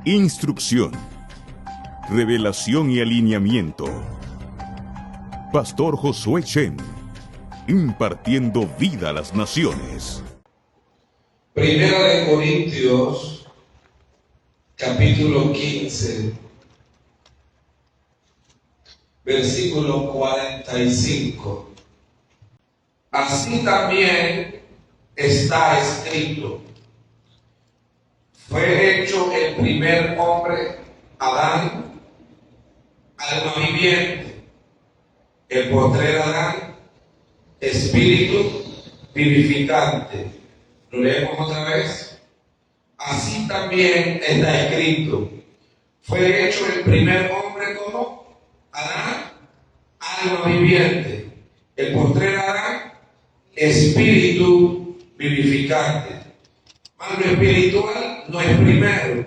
Instrucción, revelación y alineamiento. Pastor Josué Chen, impartiendo vida a las naciones. Primera de Corintios, capítulo 15, versículo 45. Así también está escrito: fue hecho el primer hombre, Adán, alma viviente; el postrer Adán, espíritu vivificante. Lo leemos otra vez. Así también está escrito: fue hecho el primer hombre como Adán, alma viviente; el postrer Adán, espíritu vivificante. Mas lo espiritual no es primero,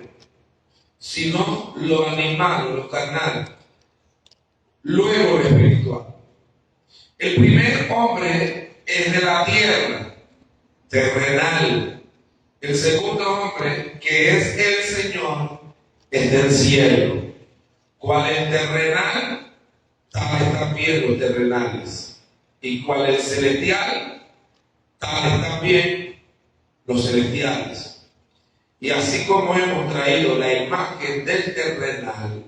sino lo animal, lo carnal, luego lo espiritual. El primer hombre es de la tierra, terrenal. El segundo hombre, que es el Señor, es del cielo. Cual es terrenal, tales también los terrenales. Y cual es celestial, tales también los celestiales. Y así como hemos traído la imagen del terrenal,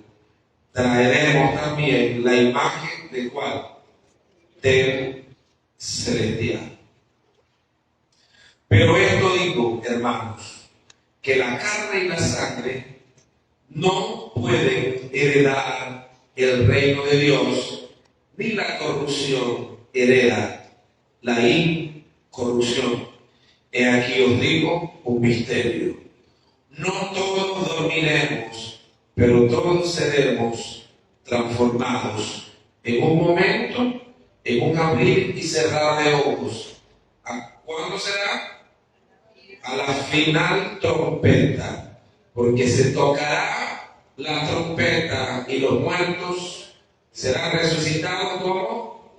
traeremos también la imagen de ¿cuál? Del celestial. Pero esto digo, hermanos, que la carne y la sangre no pueden heredar el reino de Dios, ni la corrupción hereda la incorrupción. He aquí os digo un misterio: no todos dormiremos, pero todos seremos transformados en un momento, en un abrir y cerrar de ojos. ¿Cuándo será? A la final trompeta, porque se tocará la trompeta y los muertos serán resucitados como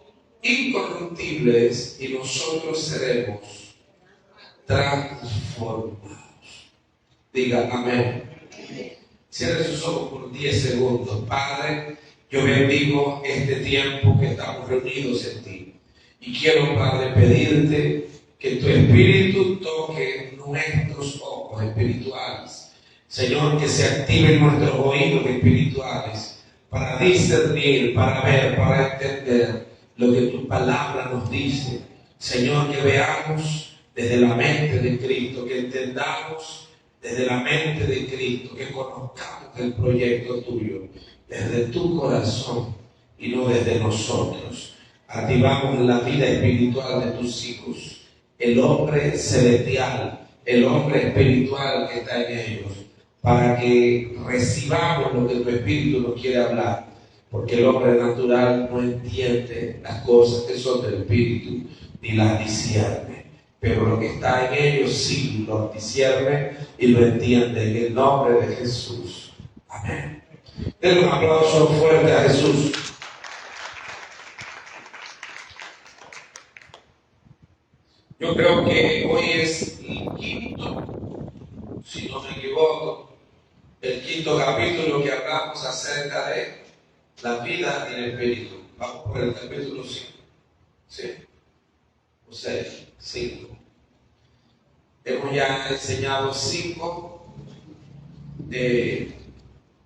incorruptibles y nosotros seremos transformados. Diga amén. Cierre sus ojos por 10 segundos. Padre, yo bendigo este tiempo que estamos reunidos en ti. Y quiero, Padre, pedirte que tu Espíritu toque nuestros ojos espirituales. Señor, que se activen nuestros oídos espirituales para discernir, para ver, para entender lo que tu palabra nos dice. Señor, que veamos desde la mente de Cristo, que entendamos desde la mente de Cristo, que conozcamos el proyecto tuyo desde tu corazón y no desde nosotros. Activamos la vida espiritual de tus hijos, el hombre celestial, el hombre espiritual que está en ellos, para que recibamos lo que tu Espíritu nos quiere hablar, porque el hombre natural no entiende las cosas que son del Espíritu ni las discierne, pero lo que está en ellos sí lo discierne y lo entiende, en el nombre de Jesús. Amén. Denle un aplauso fuerte a Jesús. Yo creo que hoy es el quinto, si no me equivoco, el quinto capítulo que hablamos acerca de la vida en el Espíritu. Vamos por el capítulo 5. ¿Sí? O 6, 5. Hemos ya enseñado 5 de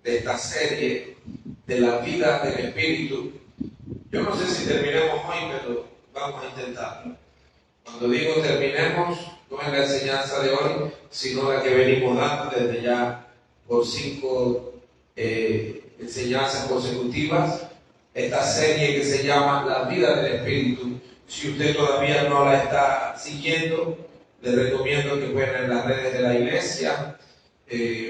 esta serie de la vida del Espíritu. Yo no sé si terminemos hoy, pero vamos a intentarlo. Cuando digo terminemos, no es la enseñanza de hoy, sino la que venimos dando desde ya por 5 enseñanzas consecutivas. Esta serie que se llama La vida del Espíritu. Si usted todavía no la está siguiendo, le recomiendo que pueda en las redes de la iglesia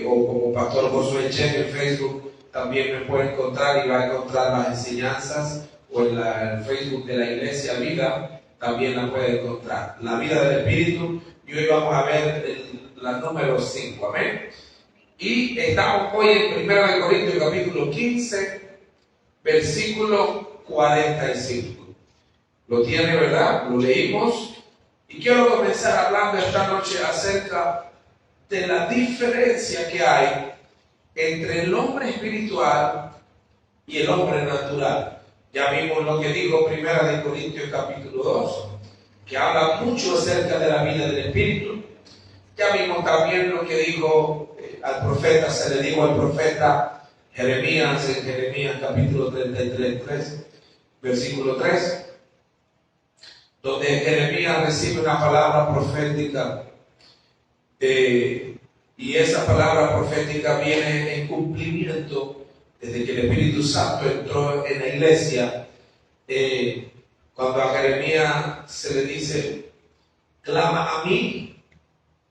o como Pastor Josué Chen en Facebook también me puede encontrar y va a encontrar las enseñanzas, o en el Facebook de la Iglesia Vida también la puede encontrar. La vida del Espíritu, y hoy vamos a ver la número 5, amén. Y estamos hoy en 1 Corintios capítulo 15, versículo 45. Lo tiene, ¿verdad? Lo leímos. Y quiero comenzar hablando esta noche acerca de la diferencia que hay entre el hombre espiritual y el hombre natural. Ya vimos lo que dijo 1 Corintios capítulo 2, que habla mucho acerca de la vida del espíritu. Ya vimos también lo que dijo al profeta, se le dijo al profeta Jeremías, en Jeremías capítulo 33, versículo 3, donde Jeremías recibe una palabra profética, y esa palabra profética viene en cumplimiento desde que el Espíritu Santo entró en la iglesia. Cuando a Jeremías se le dice: clama a mí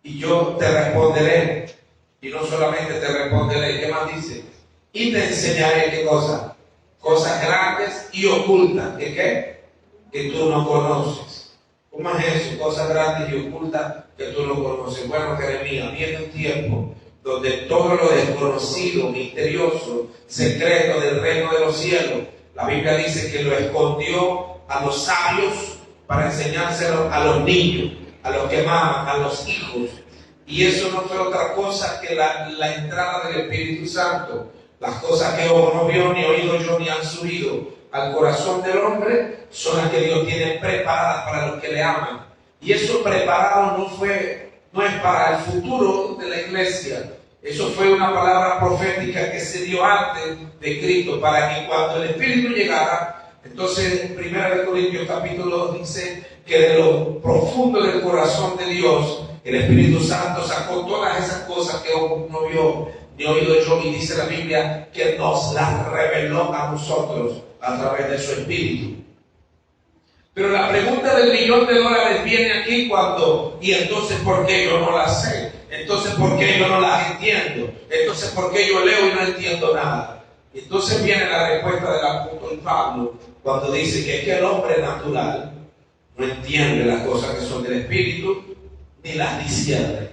y yo te responderé, y no solamente te responderé, ¿qué más dice? Y te enseñaré ¿qué cosa? Cosas grandes y ocultas, ¿que qué? Que tú no conoces. ¿Cómo es eso? Cosas grandes y ocultas que tú no conoces. Bueno, Jeremías, viene un tiempo donde todo lo desconocido, misterioso, secreto del reino de los cielos, la Biblia dice que lo escondió a los sabios para enseñárselo a los niños, a los que maman, a los hijos. Y eso no fue otra cosa que la entrada del Espíritu Santo. Las cosas que ojo no vio, ni oído yo, ni han subido al corazón del hombre, son las que Dios tiene preparadas para los que le aman. Y eso preparado no es para el futuro de la iglesia. Eso fue una palabra profética que se dio antes de Cristo, para que cuando el Espíritu llegara, entonces en 1 Corintios capítulo 2 dice que de lo profundo del corazón de Dios, el Espíritu Santo sacó todas esas cosas que ojo no vio, ni oído yo, y dice la Biblia que nos las reveló a nosotros a través de su Espíritu. Pero la pregunta del $1.000.000 viene aquí cuando, y entonces ¿por qué yo no las sé? Entonces ¿por qué yo no las entiendo? Entonces ¿por qué yo leo y no entiendo nada? Entonces viene la respuesta del apóstol Pablo cuando dice que el hombre natural no entiende las cosas que son del Espíritu, ni las discierne.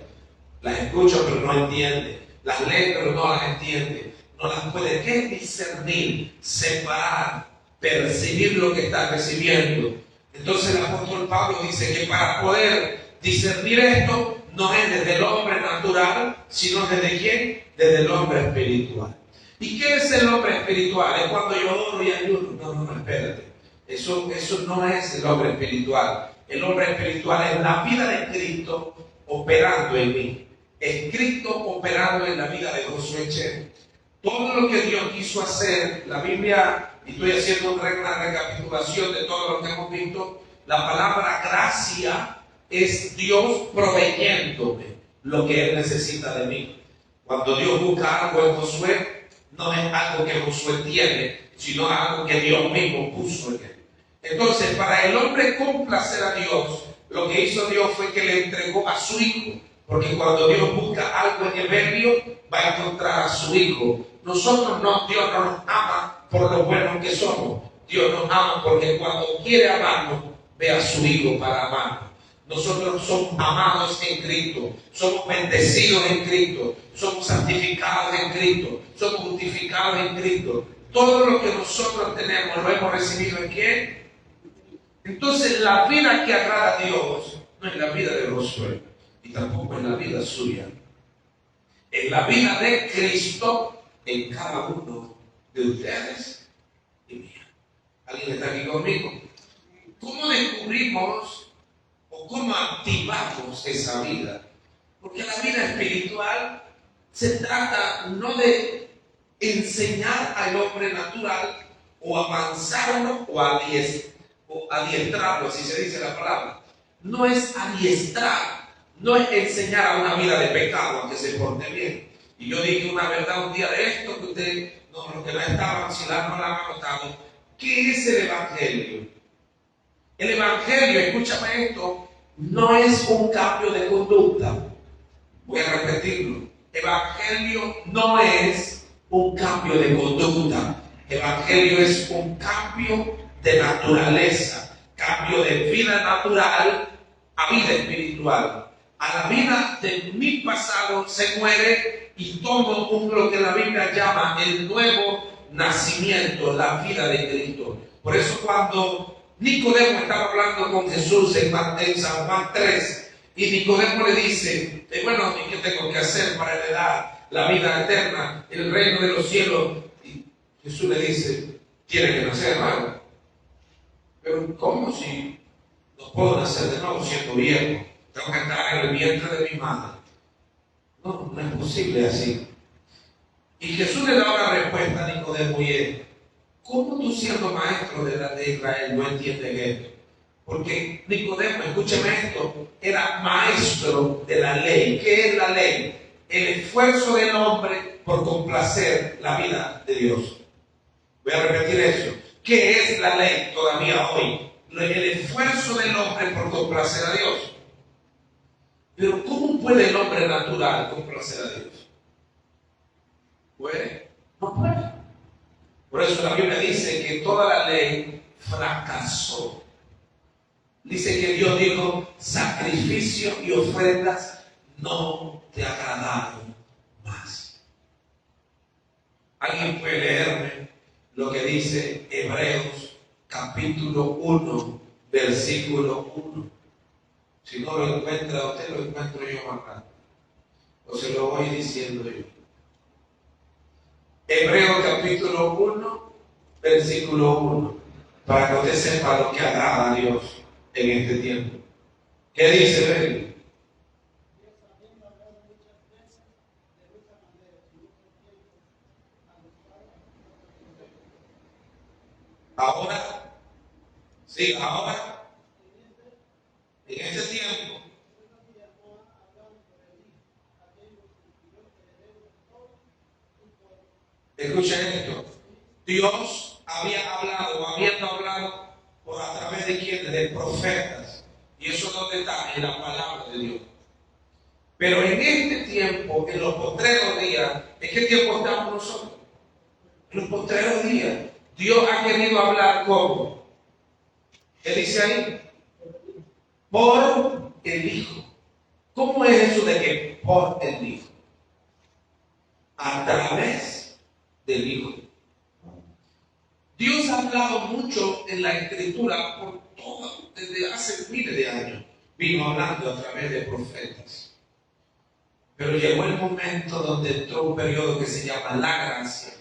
Las escucha pero no entiende, las lee pero no las entiende, no las puede ¿qué? Discernir, separar, percibir lo que está recibiendo. Entonces el apóstol Pablo dice que para poder discernir esto no es desde el hombre natural, sino desde ¿quién? Desde el hombre espiritual. ¿Y qué es el hombre espiritual? Es cuando yo oro y ayuno. No, espérate. Eso no es el hombre espiritual. El hombre espiritual es la vida de Cristo operando en mí. Es Cristo operando en la vida de Josué Chero. Todo lo que Dios quiso hacer, la Biblia, y estoy haciendo una recapitulación de todo lo que hemos visto, la palabra gracia es Dios proveyéndome lo que Él necesita de mí. Cuando Dios busca algo en Josué, no es algo que Josué tiene, sino algo que Dios mismo puso en él. Entonces, para el hombre complacer a Dios, lo que hizo Dios fue que le entregó a su Hijo. Porque cuando Dios busca algo en el medio, va a encontrar a su Hijo. Nosotros no, Dios no nos ama por lo buenos que somos. Dios nos ama porque cuando quiere amarnos, ve a su Hijo para amarnos. Nosotros somos amados en Cristo, somos bendecidos en Cristo, somos santificados en Cristo, somos justificados en Cristo. Todo lo que nosotros tenemos lo hemos recibido ¿en quién? Entonces la vida que agrada a Dios no es la vida de Josué y tampoco es la vida suya. Es la vida de Cristo en cada uno de ustedes y mía. ¿Alguien está aquí conmigo? ¿Cómo descubrimos o cómo activamos esa vida? Porque la vida espiritual se trata no de enseñar al hombre natural o avanzarlo o adiestrarlo, si se dice la palabra. No es adiestrar, no es enseñar a una vida de pecado a que se porte bien. Y yo dije una verdad un día de esto que ustedes, los que no estaban, si no la han notado. ¿Qué es el Evangelio? El Evangelio, escúchame esto, no es un cambio de conducta. Voy a repetirlo. Evangelio no es un cambio de conducta. Evangelio es un cambio de naturaleza, cambio de vida natural a vida espiritual. A la vida de mi pasado se muere y tomo lo que la Biblia llama el nuevo nacimiento, la vida de Cristo. Por eso cuando Nicodemo estaba hablando con Jesús en San Juan 3 Y Nicodemo le dice, bueno, ¿y qué tengo que hacer para heredar la vida eterna, el reino de los cielos? Y Jesús le dice, tiene que nacer de nuevo. Pero ¿cómo si no puedo nacer de nuevo siendo viejo? Tengo que estar en el vientre de mi madre. No, no es posible así. Y Jesús le da una respuesta a Nicodemo y es, ¿cómo tú siendo maestro de la ley de Israel no entiendes esto? Porque Nicodemo, escúcheme esto, era maestro de la ley. ¿Qué es la ley? El esfuerzo del hombre por complacer la vida de Dios. Voy a repetir eso. ¿Qué es la ley todavía hoy? El esfuerzo del hombre por complacer a Dios. Pero ¿cómo puede el hombre natural complacer a Dios? ¿Puede? No puede. Por eso la Biblia dice que toda la ley fracasó. Dice que Dios dijo, sacrificio y ofrendas no te agradaron más. ¿Alguien puede leerme lo que dice Hebreos capítulo 1, versículo 1? Si no lo encuentra usted, lo encuentro yo acá. O se lo voy diciendo yo. Hebreos capítulo 1, versículo 1. Para que usted sepa lo que agrada a Dios en este tiempo. ¿Qué dice él? Ahora, sí, ahora, en este tiempo, escuchen esto, Dios había hablado, habiendo hablado por a través de quienes, de profetas, y eso donde está en la palabra de Dios. Pero en este tiempo, en los postreros días, ¿en qué tiempo estamos nosotros? En los postreros días, Dios ha querido hablar ¿cómo? ¿Qué dice ahí? Por el Hijo. ¿Cómo es eso de que por el Hijo? A través del Hijo. Dios ha hablado mucho en la Escritura por todo, desde hace miles de años. Vino hablando a través de profetas. Pero llegó el momento donde entró un periodo que se llama la gracia,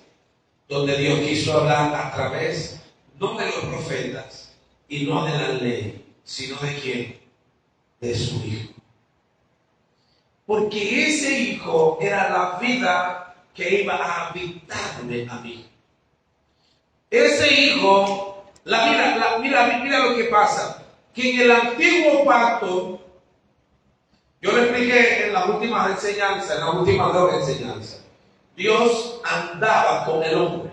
donde Dios quiso hablar a través, no de los profetas y no de la ley, sino de quién? De su Hijo. Porque ese Hijo era la vida que iba a habitarme a mí. Ese Hijo, mira lo que pasa, que en el antiguo pacto, yo le expliqué en las últimas enseñanzas, en las últimas dos enseñanzas, Dios andaba con el hombre,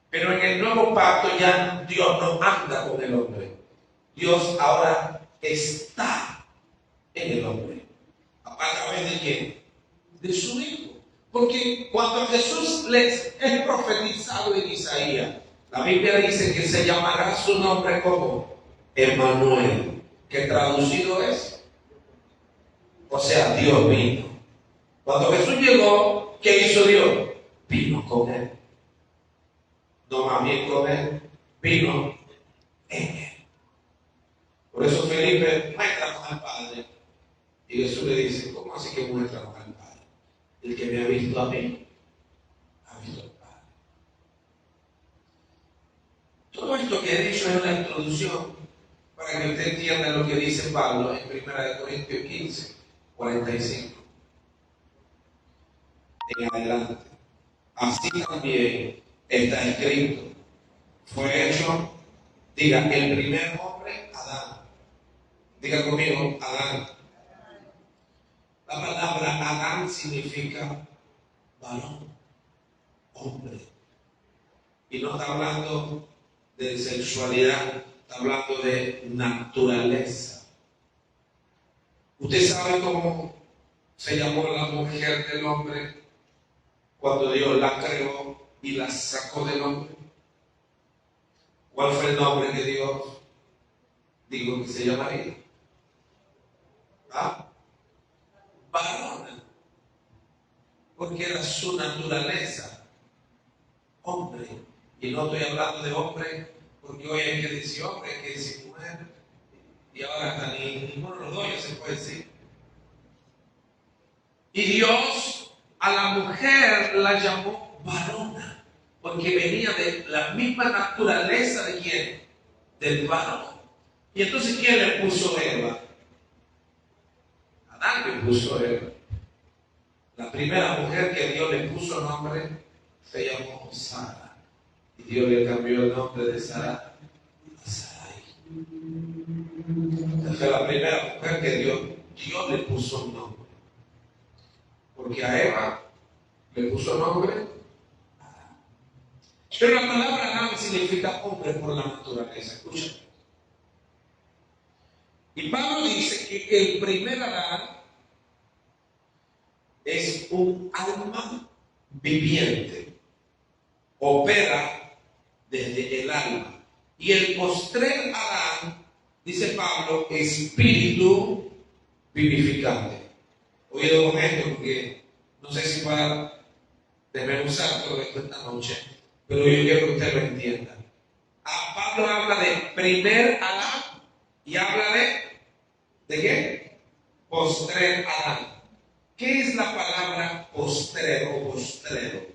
pero en el nuevo pacto ya Dios no anda con el hombre. Dios ahora está en el hombre. ¿A través de quién? De su Hijo. Porque cuando Jesús les es profetizado en Isaías, la Biblia dice que se llamará su nombre como Emmanuel, que traducido es, o sea, Dios vino. Cuando Jesús llegó, ¿qué hizo Dios? Vino con él. No más bien con él, vino en él. Por eso Felipe, muéstranos al Padre. Y Jesús le dice, ¿cómo así que muéstranos al Padre? El que me ha visto a mí, ha visto al Padre. Todo esto que he dicho es una introducción para que usted entienda lo que dice Pablo en 1 Corintios 15, 45. En adelante. Así también está escrito. Fue hecho, diga, el primer hombre, Adán. Diga conmigo, Adán. La palabra Adán significa varón, hombre. Y no está hablando de sexualidad, está hablando de naturaleza. ¿Usted sabe cómo se llamó la mujer del hombre cuando Dios la creó y la sacó del hombre? ¿Cuál fue el nombre que Dios dijo que se llamaría? ¿Ah? Varona. Porque era su naturaleza. Hombre. Y no estoy hablando de hombre porque hoy hay que decir hombre, hay que decir mujer. y ahora hasta ninguno de los dos ya se puede decir. Y Dios a la mujer la llamó varona, porque venía de la misma naturaleza de quién, del varón. Y entonces, ¿quién le puso Eva? Adán le puso Eva. La primera mujer que Dios le puso nombre se llamó Sara. Y Dios le cambió el nombre de Sara a Sarai. Esa fue la primera mujer que Dios le puso un nombre. Porque a Eva le puso nombre Adán. Pero la palabra Adán significa hombre por la naturaleza. Escucha. Y Pablo dice que el primer Adán es un alma viviente, opera desde el alma. Y el postrer Adán, dice Pablo, espíritu vivificante. Oído con esto, porque no sé si va a desmenuzar todo esto esta noche, pero yo quiero que usted lo entienda. Pablo habla de primer Adán y habla ¿de qué? Postrer Adán. ¿Qué es la palabra postrero o postrero?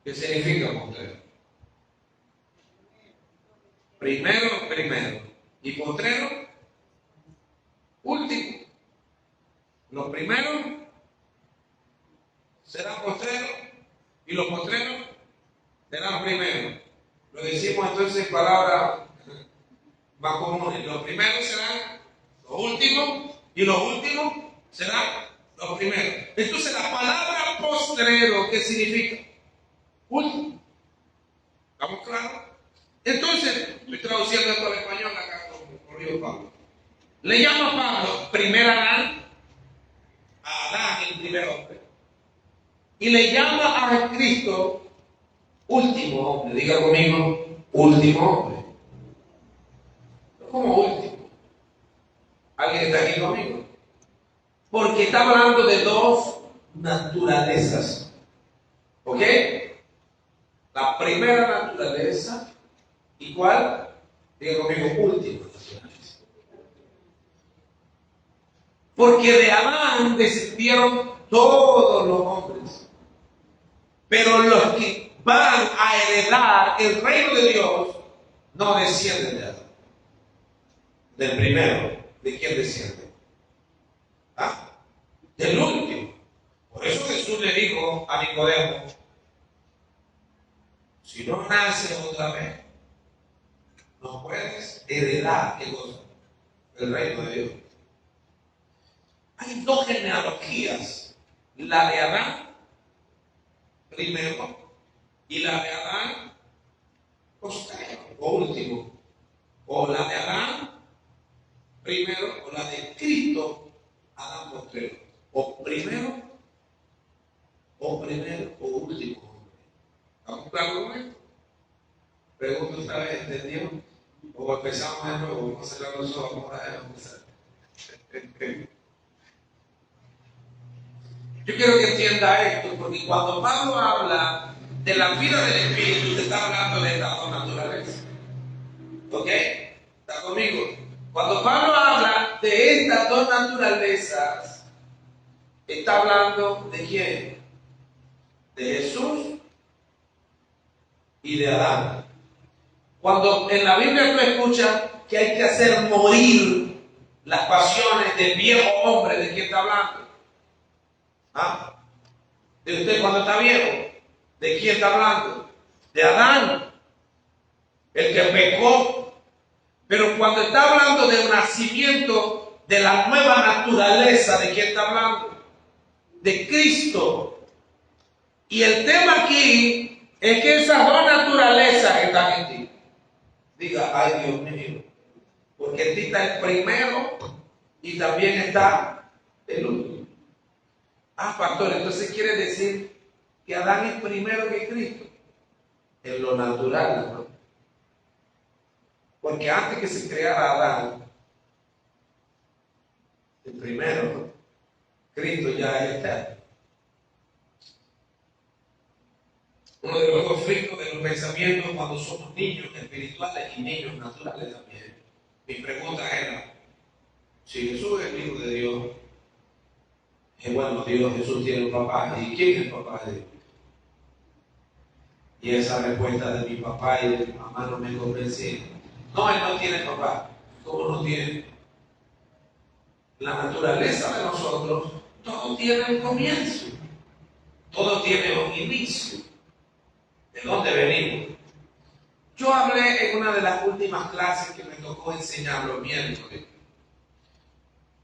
¿Qué significa postrero? Primero. ¿Y postrero? Último. Los primeros serán postreros y los postreros serán primeros. Lo decimos entonces en palabras más comunes. Los primeros serán los últimos y los últimos serán los primeros. Entonces la palabra postrero, ¿qué significa? Último. ¿Estamos claros? Entonces, estoy traduciendo esto al español acá por Río Pablo. Le llama Pablo primer Adán, a Adán el primer hombre. Y le llama a Cristo último hombre. Diga conmigo, último hombre. ¿Cómo último? ¿Alguien está aquí conmigo? Porque está hablando de dos naturalezas. ¿Ok? La primera naturaleza, ¿y cuál? Diga conmigo, última naturaleza. Porque de Adán descendieron todos los hombres. Pero los que van a heredar el reino de Dios no descienden de Adán. Del primero, ¿de quién desciende? Del último. Por eso Jesús le dijo a Nicodemo, si no naces otra vez, no puedes heredar, ¿qué cosa? El reino de Dios. Hay dos genealogías, la de Adán primero y la de Adán posterior o último, o la de Adán primero o la de Cristo Adán posterior, o primero o último. ¿Estamos claros con esto? Pregunto otra vez, ¿entendió? O empezamos de nuevo, vamos a cerrar los ojos, vamos a empezar. Yo quiero que entienda esto, porque cuando Pablo habla de la vida del Espíritu, te está hablando de estas dos naturalezas. ¿Ok? ¿Está conmigo? Cuando Pablo habla de estas dos naturalezas, está hablando ¿de quién? De Jesús y de Adán. Cuando en la Biblia tú escuchas que hay que hacer morir las pasiones del viejo hombre, ¿de quién está hablando? De usted cuando está viejo, ¿de quién está hablando? De Adán, el que pecó. Pero cuando está hablando de un nacimiento de la nueva naturaleza, ¿de quién está hablando? De Cristo. Y el tema aquí es que esas dos naturalezas están en ti. Diga, ay Dios mío, porque en ti está el primero y también está el último. Pastor, entonces quiere decir que Adán es primero que Cristo. En lo natural, ¿no? Porque antes que se creara Adán, el primero, ¿no? Cristo ya es eterno. Uno de los conflictos de los pensamientos cuando somos niños espirituales y niños naturales también, Mi pregunta era, si Jesús es el Hijo de Dios, es bueno, Jesús tiene un papá, ¿y quién es el papá de Dios? Y esa respuesta de mi papá y de mi mamá no me convencía. No, él no tiene papá. ¿Cómo no tiene? La naturaleza de nosotros, todo tiene un comienzo, todo tiene un inicio. ¿De dónde venimos? Yo hablé en una de las últimas clases que me tocó enseñar los miércoles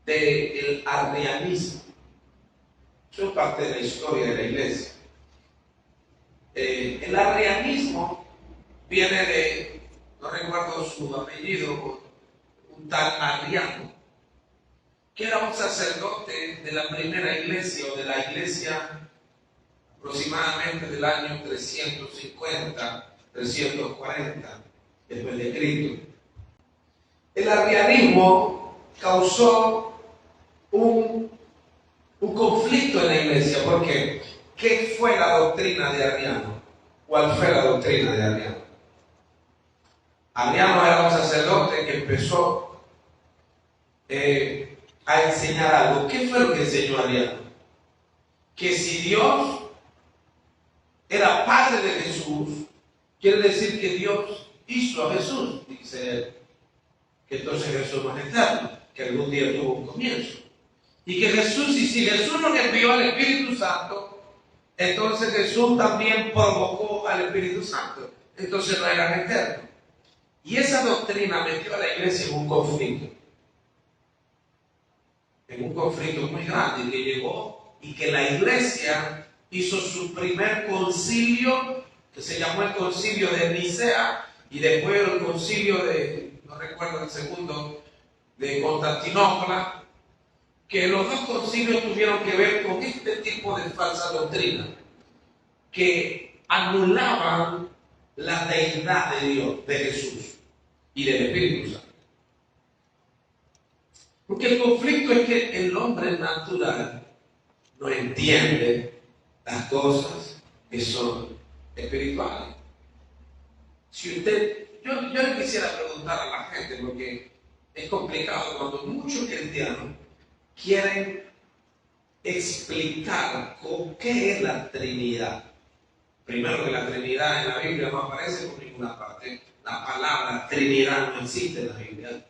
del arrianismo. Eso es parte de la historia de la iglesia. El arrianismo viene de, no recuerdo su apellido, un tal Arriano, que era un sacerdote de la primera iglesia o de la iglesia aproximadamente del año 350, 340 después de Cristo. El arrianismo causó un conflicto en la iglesia, porque ¿qué fue la doctrina de Arriano? ¿Cuál fue la doctrina de Arriano? Arriano era un sacerdote que empezó a enseñar algo. ¿Qué fue lo que enseñó Arriano? Que si Dios era padre de Jesús, quiere decir que Dios hizo a Jesús, dice él. Que entonces Jesús no es eterno, que algún día tuvo un comienzo. Y que Jesús, y si Jesús nos envió al Espíritu Santo, entonces Jesús también provocó al Espíritu Santo. Entonces no eran eternos. Y esa doctrina metió a la iglesia en un conflicto. En un conflicto muy grande que llegó y que la iglesia hizo su primer concilio, que se llamó el concilio de Nicea, y después el concilio de, no recuerdo el segundo, de Constantinopla, que los dos concilios tuvieron que ver con este tipo de falsa doctrina, que anulaban la deidad de Dios, de Jesús y del Espíritu Santo. Porque el conflicto es que el hombre natural no entiende las cosas que son espirituales. Si usted, yo le quisiera preguntar a la gente, porque es complicado cuando muchos cristianos quieren explicar qué es la Trinidad. Primero, que la Trinidad en la Biblia no aparece por ninguna parte. La palabra Trinidad no existe en la Biblia.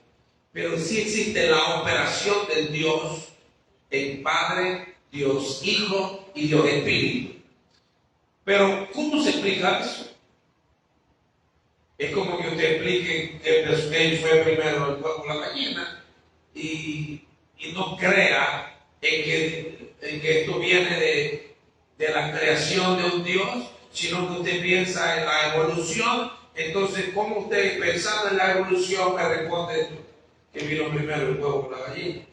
Pero sí existe la operación de Dios en Padre, Dios Hijo y Dios Espíritu. Pero, ¿cómo se explica eso? Es como que usted explique que fue primero el huevo o la gallina y no crea en que esto viene de la creación de un Dios, sino que usted piensa en la evolución. Entonces, ¿cómo usted, pensando en la evolución, me responde que vino primero el huevo o la gallina?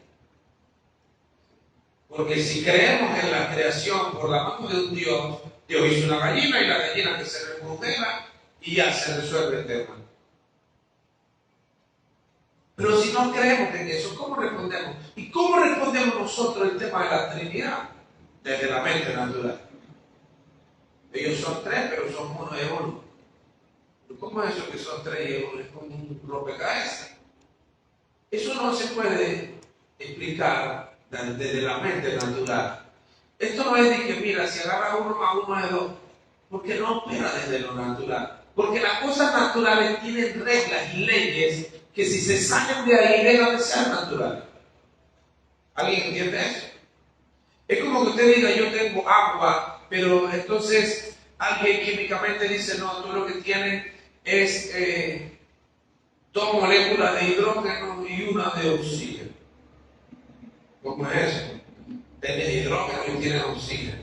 Porque si creemos en la creación por la mano de un Dios, Dios hizo una gallina y la gallina que se remodela y ya se resuelve el tema. Pero si no creemos en eso, ¿cómo respondemos? ¿Y cómo respondemos nosotros el tema de la Trinidad? Desde la mente natural. Ellos son tres, pero son uno y uno. ¿Cómo es eso que son tres y uno? Es como un rompecabezas. Eso no se puede explicar desde la mente natural. Esto no es de que, mira, si agarra uno más uno es dos, porque no opera desde lo natural. Porque las cosas naturales tienen reglas y leyes que si se salen de ahí dejan de ser naturales. ¿Alguien entiende eso? Es como que usted diga, yo tengo agua, pero entonces alguien químicamente dice, no, tú lo que tienes es 2 moléculas de hidrógeno y una de oxígeno. ¿Cómo es eso? Tienes hidrógeno y tienes oxígeno.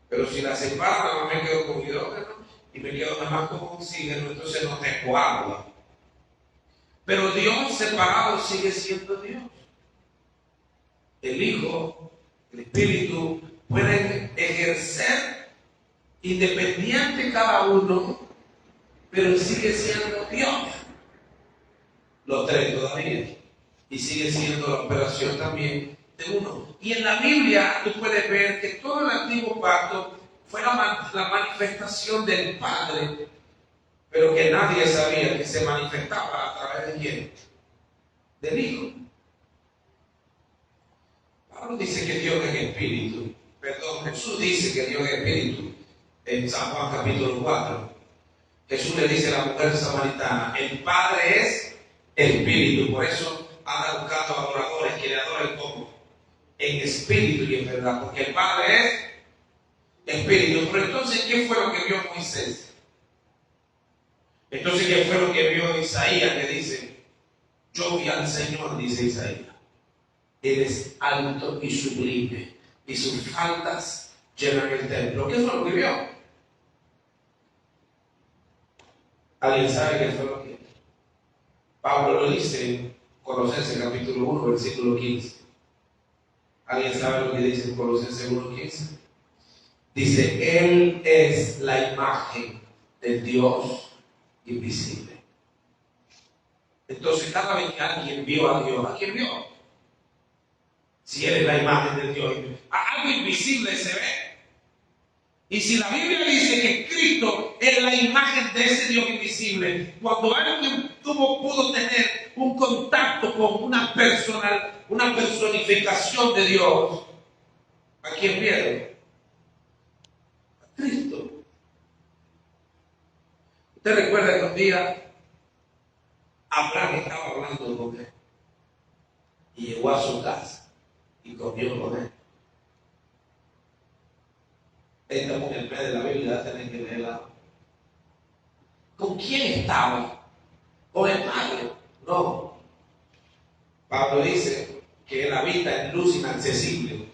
Pero si la separo, me quedo con hidrógeno y me quedo nada más con oxígeno, entonces no tengo agua. Pero Dios separado sigue siendo Dios. El Hijo, el Espíritu, pueden ejercer independiente cada uno, pero sigue siendo Dios. Los tres todavía. Y sigue siendo la operación también de uno. Y en la Biblia tú puedes ver que todo el antiguo pacto fue la manifestación del Padre, pero que nadie sabía que se manifestaba a través de quién, del Hijo. Pablo dice que Dios es espíritu. Perdón, Jesús dice que Dios es espíritu. En San Juan capítulo 4. Jesús le dice a la mujer samaritana, el Padre es espíritu. Por eso anda buscando adoradores que le adoren como en espíritu y en verdad. Porque el Padre es espíritu. Pero entonces, ¿qué fue lo que vio Moisés? Entonces, ¿qué fue lo que vio Isaías? Que dice, yo vi al Señor, dice Isaías. Él es alto y sublime, y sus faldas llenan el templo. ¿Qué fue lo que vio? ¿Alguien sabe qué fue lo que? Pablo lo dice en Colosenses capítulo 1, versículo 15. ¿Alguien sabe lo que dice en Colosenses 1, 15? Dice, Él es la imagen del Dios invisible. Entonces, cada vez que alguien vio a Dios, ¿a quién vio? Si Él es la imagen del Dios, algo invisible se ve. Y si la Biblia dice que Cristo es la imagen de ese Dios invisible, cuando alguien pudo tener un contacto con una personificación de Dios, ¿a quién vieron? A Cristo. ¿Usted recuerda que un día Abraham estaba hablando con él y llegó a su casa y comió con él? Estamos en el medio de la Biblia, tienen que leerla. ¿Con quién estaba? ¿Con el Padre? No. Pablo dice que él habita en luz inaccesible.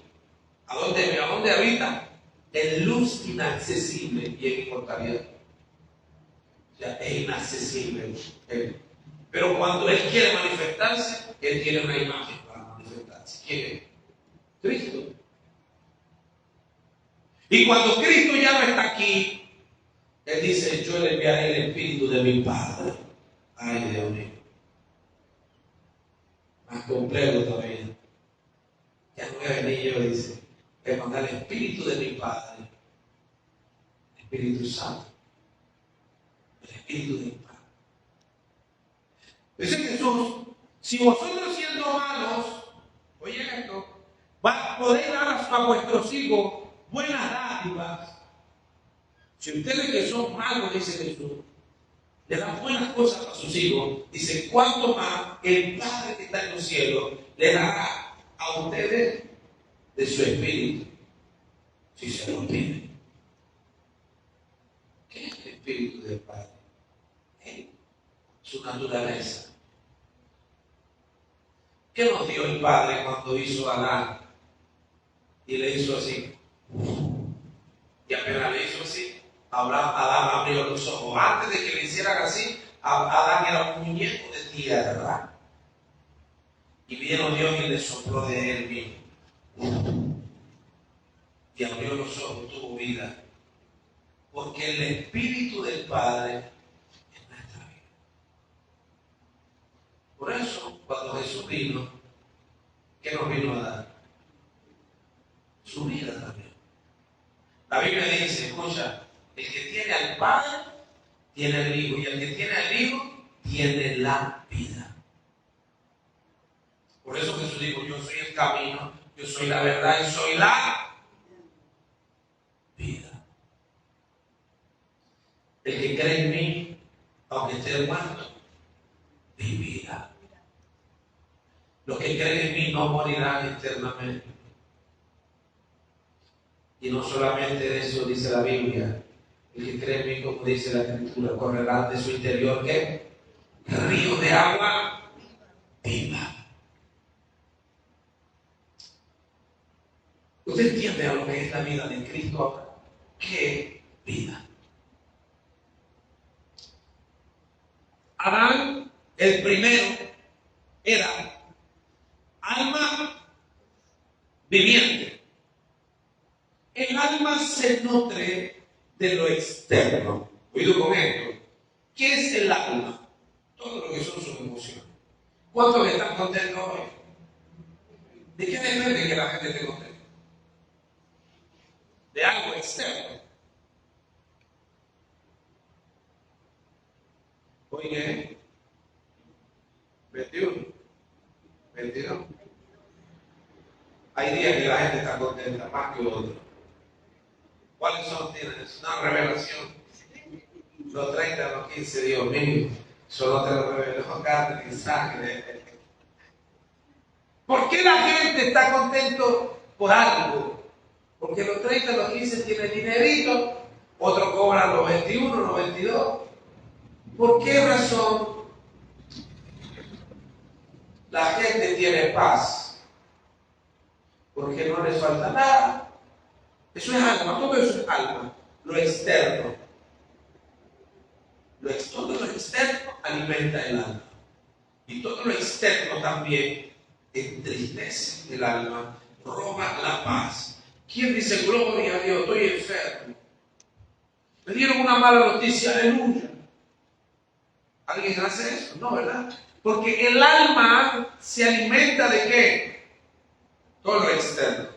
¿A dónde habita? En luz inaccesible y en inmortalidad. O sea, es inaccesible él. Pero cuando él quiere manifestarse, él tiene una imagen para manifestarse. ¿Quién es? Cristo. Y cuando Cristo ya no está aquí, Él dice, yo le enviaré el Espíritu de mi Padre. Ay, Dios mío. Más complejo todavía. Ya no voy a venir yo, dice, voy a mandar el Espíritu de mi Padre. El Espíritu Santo. El Espíritu de mi Padre. Dice Jesús, si vosotros siendo malos, oye esto, podéis dar a vuestros hijos buenas dádivas. Si ustedes que son malos, dice Jesús, le dan buenas cosas a sus hijos, dice, cuánto más el Padre que está en los cielos le dará a ustedes de su espíritu, si se lo piden. ¿Qué es el espíritu del Padre? Su naturaleza. ¿Qué nos dio el Padre cuando hizo a Adán? Y le hizo así. Y apenas le hizo así, Adán abrió los ojos. Antes de que le hicieran así, Adán era un muñeco de tierra. Y vino Dios y le sopló de él mismo. Y abrió los ojos, tuvo vida. Porque el Espíritu del Padre es nuestra vida. Por eso, cuando Jesús vino, ¿qué nos vino a dar? Su vida también. La Biblia dice, escucha, el que tiene al Padre, tiene el Hijo. Y el que tiene al Hijo, tiene la vida. Por eso Jesús dijo, yo soy el camino, yo soy la verdad y soy la vida. El que cree en mí, aunque esté muerto, vivirá. Los que creen en mí no morirán eternamente. Y no solamente de eso dice la Biblia, el que cree en mí, como dice la Escritura, correrá de su interior, ¿qué? Río de agua viva. ¿Usted entiende a lo que es la vida de Cristo ahora? ¿Qué vida? Adán, el primero, era alma viviente. El alma se nutre de lo externo. Cuidado con esto. ¿Qué es el alma? Todo lo que son sus emociones. ¿Cuántos están contentos hoy? ¿De qué depende que la gente esté contenta? De algo externo. Oye, 21. 22. Hay días que la gente está contenta más que otros. ¿Cuáles son? Tienes una revelación. Los 30, los 15, Dios mío, solo te lo reveló carne y sangre. ¿Por qué la gente está contento por algo? Porque los 30, los 15 tienen dinerito, otros cobran los 21, los 22. ¿Por qué razón la gente tiene paz? Porque no les falta nada. Eso es alma, todo eso es alma, lo externo. Todo lo externo alimenta el alma. Y todo lo externo también entristece el alma, roba la paz. ¿Quién dice gloria a Dios? Estoy enfermo. Me dieron una mala noticia, aleluya. ¿Alguien hace eso? No, ¿verdad? Porque el alma se alimenta de ¿qué? Todo lo externo.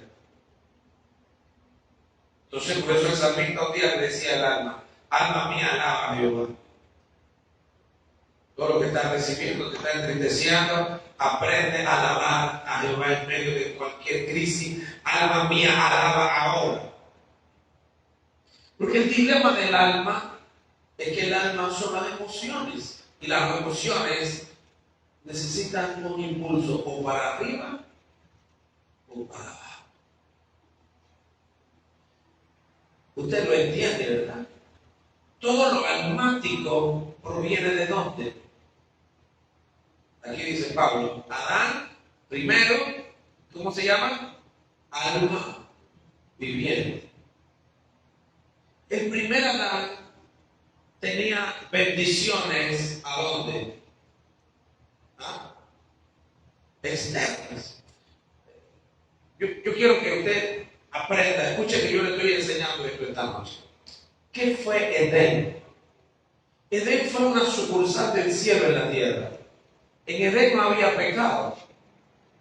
Entonces, por eso el salmista un día le decía al alma mía, alaba a Jehová. Todo lo que estás recibiendo te está entristeciendo, aprende a alabar a Jehová en medio de cualquier crisis. Alma mía, alaba ahora. Porque el dilema del alma es que el alma son las emociones. Y las emociones necesitan un impulso o para arriba o para abajo. Usted lo entiende, ¿verdad? Todo lo almático proviene de ¿dónde? Aquí dice Pablo, Adán, primero, ¿cómo se llama? Alma viviente. El primer Adán tenía bendiciones, ¿a dónde? Externas. Yo quiero que usted aprenda, escuche que yo le estoy enseñando esto esta noche. ¿Qué fue Edén? Edén fue una sucursal del cielo en la tierra. En Edén no había pecado.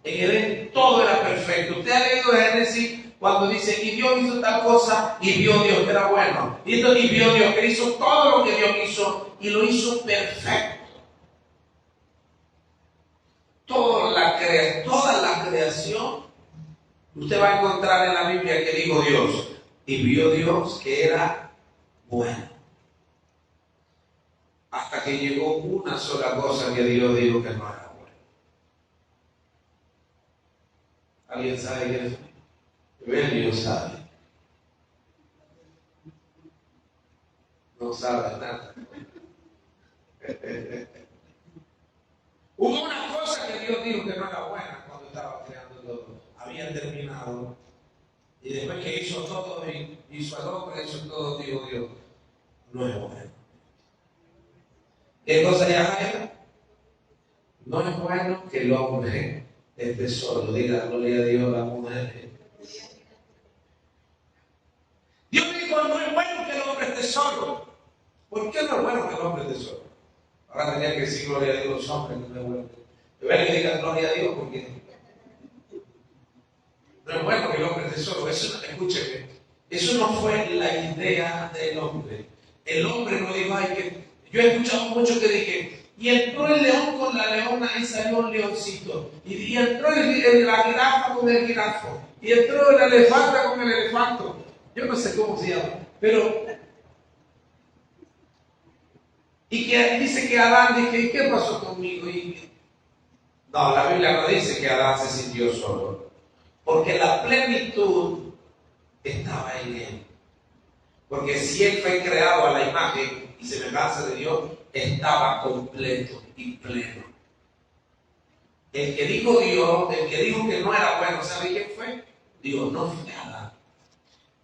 En Edén todo era perfecto. Usted ha leído Génesis cuando dice, y Dios hizo tal cosa, y vio Dios que era bueno. Y vio Dios que hizo todo lo que Dios hizo, y lo hizo perfecto. Toda la creación, usted va a encontrar en la Biblia que dijo Dios, y vio Dios que era bueno. Hasta que llegó una sola cosa que Dios dijo que no era bueno. ¿Alguien sabe qué es? Dios sabe. No sabe nada. Hubo una cosa que Dios dijo que no era buena cuando estaba creando todo. Había terminado. Y después que hizo todo, hizo al hombre, hizo todo, dijo Dios, no es bueno. ¿Qué cosa ya era? No es bueno que el hombre esté solo. Diga, gloria a Dios, la mujer. Dios dijo, no es bueno que el hombre esté solo. ¿Por qué no es bueno que el hombre esté solo? Ahora tenía que decir gloria a Dios los hombres, no es bueno. Yo voy a que digan gloria a Dios porque no es bueno que el hombre esté solo. Eso, escúcheme, eso no fue la idea del hombre. El hombre no dijo, ay, que yo he escuchado mucho que dije, y entró el león con la leona y salió un leoncito. Y entró la jirafa con el jirafo. Y entró el elefante con el elefanto. Yo no sé cómo se llama, pero... Y que dice que Adán dice, ¿y qué pasó conmigo? No, la Biblia no dice que Adán se sintió solo. Porque la plenitud estaba en él. Porque si él fue creado a la imagen y semejanza de Dios, estaba completo y pleno. El que dijo Dios, el que dijo que no era bueno, ¿sabe quién fue? Dios, no fue Adán.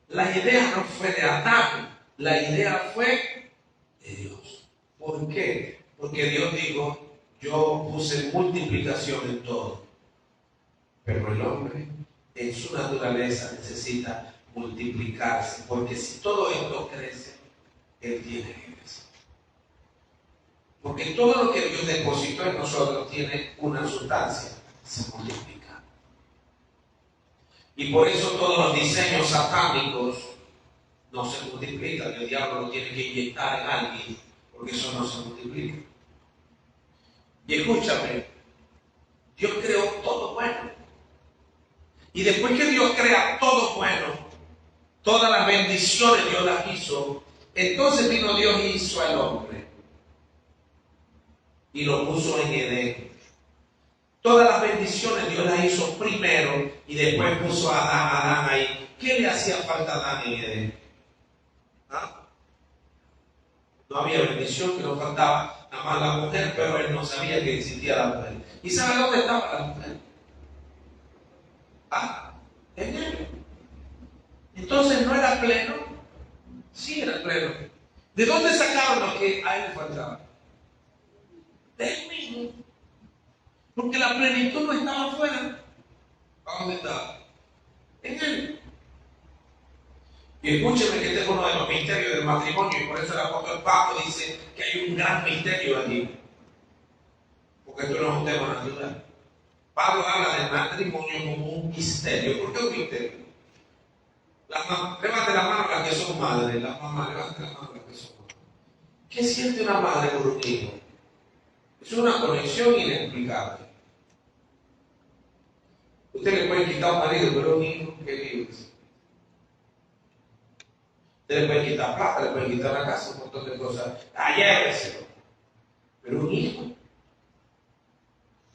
La idea no fue de Adán, la idea fue de Dios. ¿Por qué? Porque Dios dijo, yo puse multiplicación en todo. Pero el hombre, en su naturaleza, necesita multiplicarse. Porque si todo esto crece, él tiene que crecer. Porque todo lo que Dios depositó en nosotros tiene una sustancia, se multiplica. Y por eso todos los diseños satánicos no se multiplican. El diablo lo tiene que inyectar en alguien, porque eso no se multiplica. Y escúchame, Dios creó todo bueno. Y después que Dios crea todo bueno, todas las bendiciones Dios las hizo, entonces vino Dios y hizo al hombre. Y lo puso en Edén. Todas las bendiciones Dios las hizo primero y después puso a Adán ahí. ¿Qué le hacía falta a Adán en Edén? ¿Ah? No había bendición, que no faltaba nada más la mujer, pero él no sabía que existía la mujer. ¿Y sabe dónde estaba la mujer? Ah, en él. Entonces no era pleno. Sí era pleno. ¿De dónde sacaron lo que a él le faltaba? De él mismo. Porque la plenitud no estaba afuera. ¿A dónde estaba? En él. Y escúcheme que este es uno de los misterios del matrimonio, y por eso el apóstol Pablo dice que hay un gran misterio aquí. Porque esto no es un tema natural. Pablo habla del matrimonio como un misterio. ¿Por qué un misterio? Levante la mano las que son madres, las mamás, levante la mano las que son madres. ¿Qué siente una madre por un hijo? Es una conexión inexplicable. Usted le puede quitar un marido, pero un hijo, ¿qué lío es? Usted le puede quitar plata, le puede quitar la casa, un montón de cosas. Lléveselo. Pero un hijo,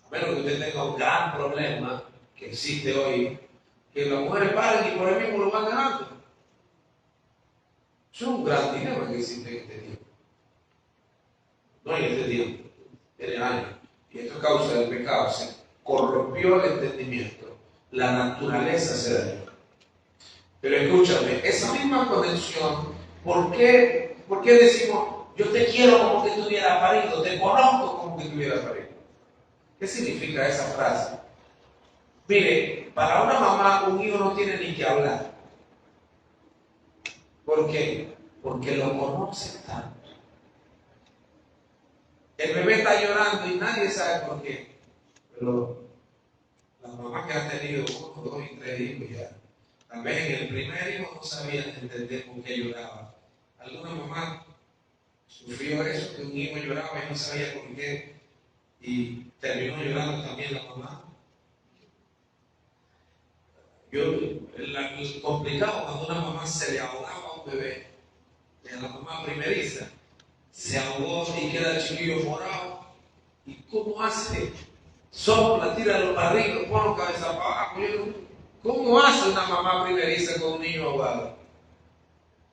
a menos que usted tenga un gran problema que existe hoy, que las mujeres paren y por el mismo lo van ganando. Eso es un gran dilema que existe en este tiempo. No en este tiempo, en el año. Y esto es causa del pecado. Se corrompió el entendimiento. La naturaleza se dañó. Pero escúchame, esa misma conexión, ¿por qué decimos, yo te quiero como que tuviera parido, te conozco como que tuviera parido? ¿Qué significa esa frase? Mire, para una mamá un hijo no tiene ni que hablar. ¿Por qué? Porque lo conoce tanto. El bebé está llorando y nadie sabe por qué. Pero las mamás que han tenido 1, 2 y 3 hijos ya, tal vez en el primer hijo no sabían entender por qué lloraba. Alguna mamá sufrió eso, que un hijo lloraba y no sabía por qué, y terminó llorando también la mamá. El complicado cuando una mamá se le ahogaba a un bebé, a la mamá primeriza, se ahogó y queda el chiquillo morado. ¿Y cómo hace? Sopla, tira los barrilos, pone cabeza para abajo. ¿Cómo hace una mamá primeriza con un niño ahogado?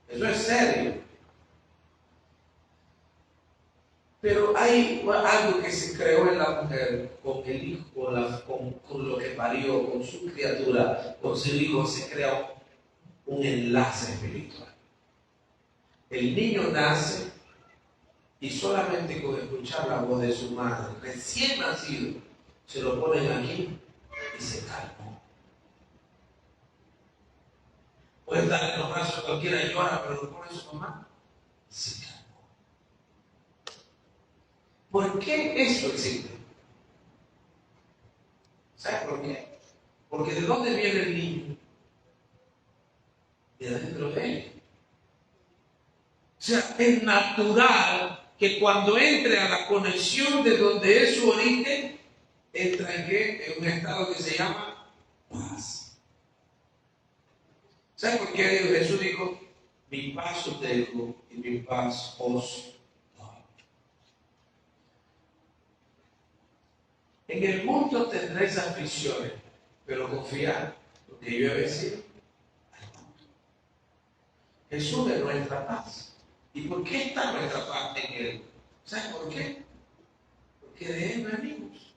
Eso es serio. Pero hay algo que se creó en la mujer con el hijo, con lo que parió, con su criatura, con su hijo, se crea un enlace espiritual. El niño nace y solamente con escuchar la voz de su madre, recién nacido, se lo ponen aquí y se calma. Puede estar en los brazos, cualquiera llora, pero lo pone su mamá, se calma. ¿Por qué eso existe? ¿Sabes por qué? Porque ¿de dónde viene el niño? De adentro de él. O sea, es natural que cuando entre a la conexión de donde es su origen, entra en qué? En un estado que se llama paz. ¿Sabes por qué Jesús dijo, mi paz os dejo y mi paz os doy? En el mundo tendréis aflicciones, pero confiad, porque yo he vencido al mundo. Jesús es nuestra paz. ¿Y por qué está nuestra paz en Él? ¿Sabes por qué? Porque de Él venimos.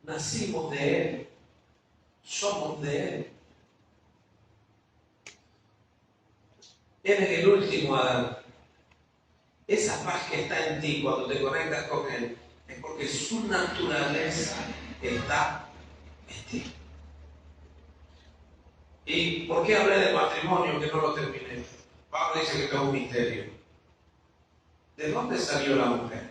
Nacimos de Él. Somos de Él. Eres el último Adán. Esa paz que está en ti cuando te conectas con Él es porque su naturaleza está en ti. ¿Y por qué hablé de matrimonio que no lo terminé? Pablo dice que esto es un misterio. ¿De dónde salió la mujer?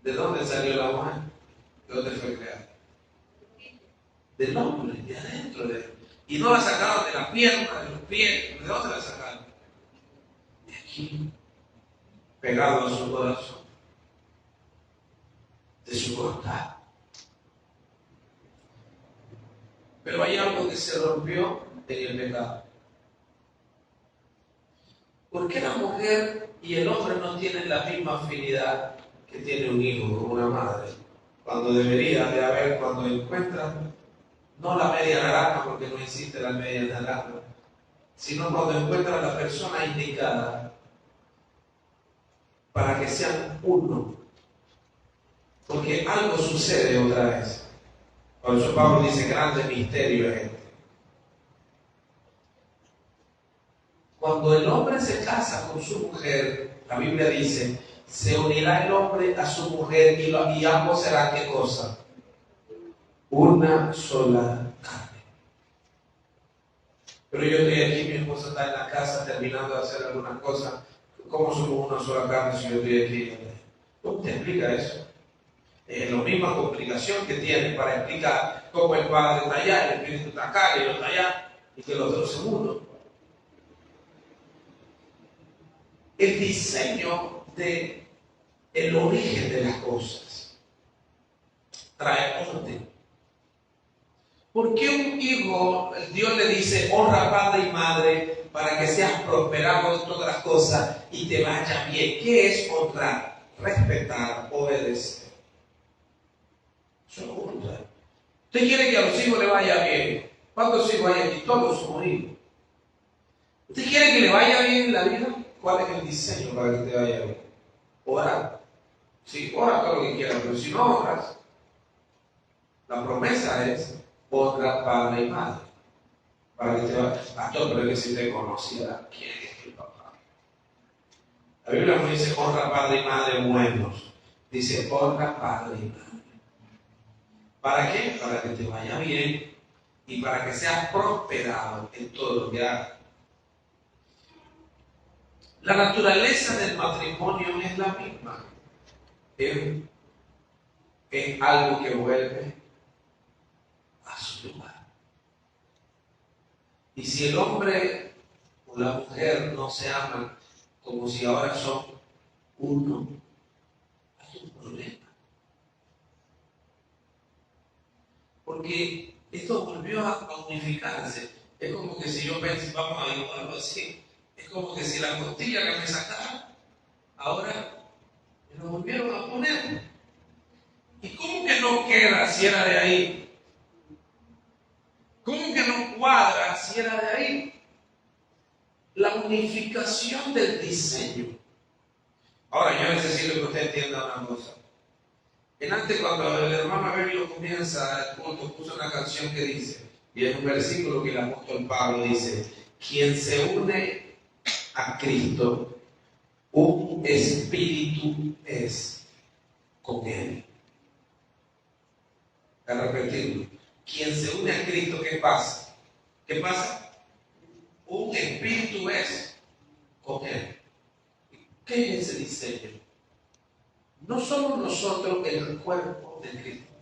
¿De dónde salió la mujer? ¿De dónde fue creada? Del hombre, de adentro de él. Y no la sacaron de la pierna, de los pies. ¿De dónde la sacaron? De aquí. pegado a su corazón, de su costado. Pero hay algo que se rompió en el pecado. ¿Por qué la mujer y el hombre no tienen la misma afinidad que tiene un hijo con una madre? Cuando debería de haber, cuando encuentran, no la media naranja, porque no existe la media naranja, sino cuando encuentran la persona indicada para que sean uno. Porque algo sucede otra vez. Por eso Pablo dice, grande misterio es este. Cuando el hombre se casa con su mujer, la Biblia dice, se unirá el hombre a su mujer y ambos serán, ¿qué cosa? Una sola carne. Pero yo estoy aquí, mi esposa está en la casa terminando de hacer algunas cosas. ¿Cómo somos una sola carne si yo estoy aquí? ¿Cómo te explica eso? Es la misma complicación que tiene para explicar cómo el Padre está allá, el Espíritu está acá y yo está allá, y que los dos son uno. El diseño de el origen de las cosas trae orden. ¿Por qué un hijo, Dios le dice, honra a padre y madre para que seas prosperado en todas las cosas y te vaya bien? ¿Qué es honrar? Respetar, obedecer. Eso es honrar. Usted quiere que a los hijos le vaya bien. ¿Cuántos hijos hay aquí? Todos somos hijos. ¿Usted quiere que le vaya bien en la vida? ¿Cuál es el diseño para que te vaya bien? Orar. Sí, ora todo lo que quieras, pero si no oras, la promesa es honra padre y madre. Para que te vaya. Pastor, pero es que si te conociera, ¿quién es tu papá? La Biblia no dice honra padre y madre buenos. Dice honra padre y madre. ¿Para qué? Para que te vaya bien y para que seas prosperado en todo lo que hagas. La naturaleza del matrimonio es la misma. Es algo que vuelve a su lugar. Y si el hombre o la mujer no se aman como si ahora son uno, hay un problema. Porque esto volvió a unificarse. Es como que si yo pienso, vamos a dibujarlo así, es como que si la costilla que me sacaron, ahora me lo volvieron a poner. ¿Y cómo que no queda si era de ahí? ¿Cómo que no cuadra si era de ahí? La unificación del diseño. Ahora yo necesito que usted entienda una cosa. Antes, cuando el hermano Abelio comienza el culto, puso una canción que dice, y es un versículo que el apóstol Pablo dice, quien se une a Cristo, un espíritu es con él. A repetirlo. Quien se une a Cristo, ¿qué pasa? ¿Qué pasa? Un espíritu es con él. ¿Qué es ese diseño? No somos nosotros el cuerpo de Cristo.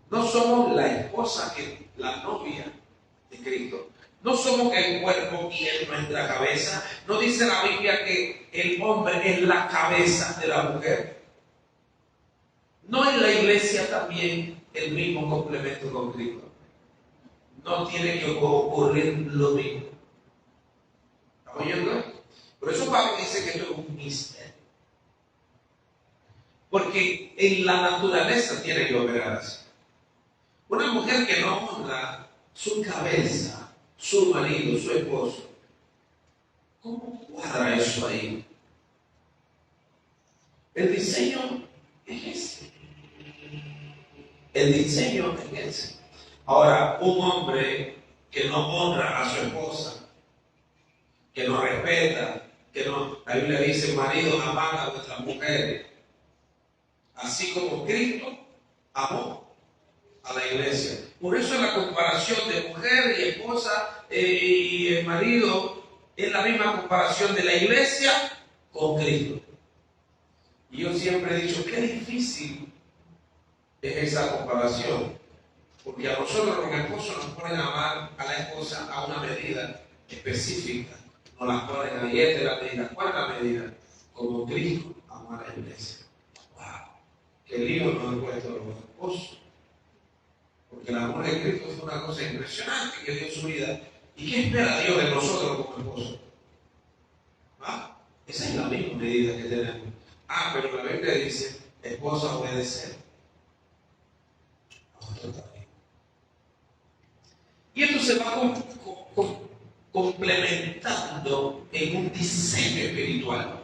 No somos la esposa, la novia de Cristo. No somos el cuerpo y él nuestra cabeza. No dice la Biblia que el hombre es la cabeza de la mujer. No en la iglesia también el mismo complemento con Cristo. No tiene que ocurrir lo mismo. ¿Estamos oyendo? Por eso Pablo dice que esto es un misterio. Porque en la naturaleza tiene que operar así. Una mujer que no honra su cabeza, su marido, su esposo, ¿cómo cuadra eso ahí? El diseño es ese. El diseño es ese. Ahora, un hombre que no honra a su esposa, que no respeta, que no, la Biblia dice, marido, amad a vuestras mujeres, así como Cristo amó a la iglesia. Por eso la comparación de mujer y esposa y el marido es la misma comparación de la iglesia con Cristo. Y yo siempre he dicho, qué difícil es esa comparación, porque a nosotros los esposos nos ponen a amar a la esposa a una medida específica, nos la ponen a 10 de la medida. ¿Cuál es la medida? como Cristo amó a la iglesia. ¡Wow! ¡Qué lío nos han puesto los esposos! Porque el amor de Cristo fue una cosa impresionante que dio en su vida. ¿Y qué espera Dios de nosotros como esposos? ¿Ah? Esa es la misma medida que tenemos. Pero la Biblia dice, esposa obedecer. Y esto se va complementando en un diseño espiritual.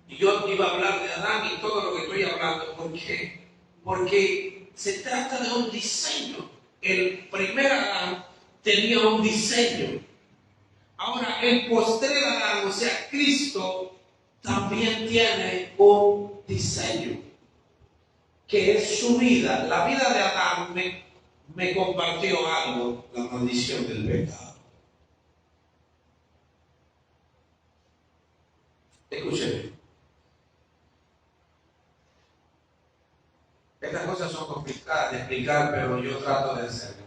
Y yo iba a hablar de Adán y todo lo que estoy hablando, ¿por qué? Porque se trata de un diseño. El primer Adán tenía un diseño. Ahora, el postrer Adán, o sea, Cristo, también tiene un diseño, que es su vida. La vida de Adán me compartió algo, la maldición del pecado. Escúcheme. Estas cosas son complicadas de explicar, pero yo trato de hacerlo.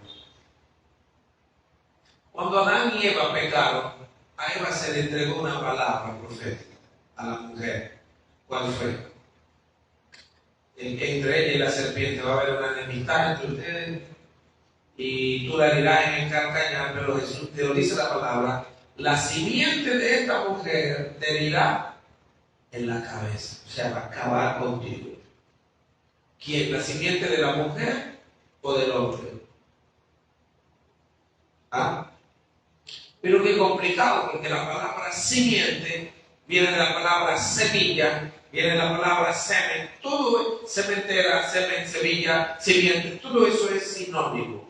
Cuando Adán y Eva pecaron, a Eva se le entregó una palabra profética a la mujer. ¿Cuál fue? Entre ella y la serpiente va a haber una enemistad entre ustedes y tú la herirás en el calcañar, pero Jesús te lo dice la palabra, la simiente de esta mujer te herirá en la cabeza, o sea, va a acabar contigo. ¿Quién? ¿La simiente de la mujer o del hombre? Pero qué complicado, porque la palabra simiente viene de la palabra semilla, viene de la palabra semen, todo es sementera, semen, semilla, simiente, todo eso es sinónimo.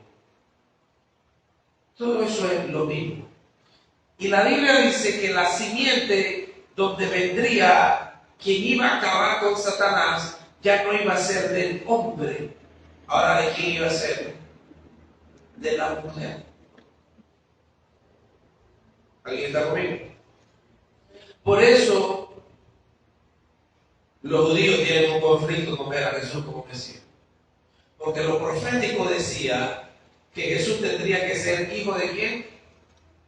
Todo eso es lo mismo. Y la Biblia dice que la simiente donde vendría quien iba a acabar con Satanás ya no iba a ser del hombre. Ahora, ¿de quién iba a ser? De la mujer. ¿Alguien está conmigo? Por eso los judíos tienen un conflicto con ver a Jesús como Mesías. Porque lo profético decía que Jesús tendría que ser hijo de ¿quién?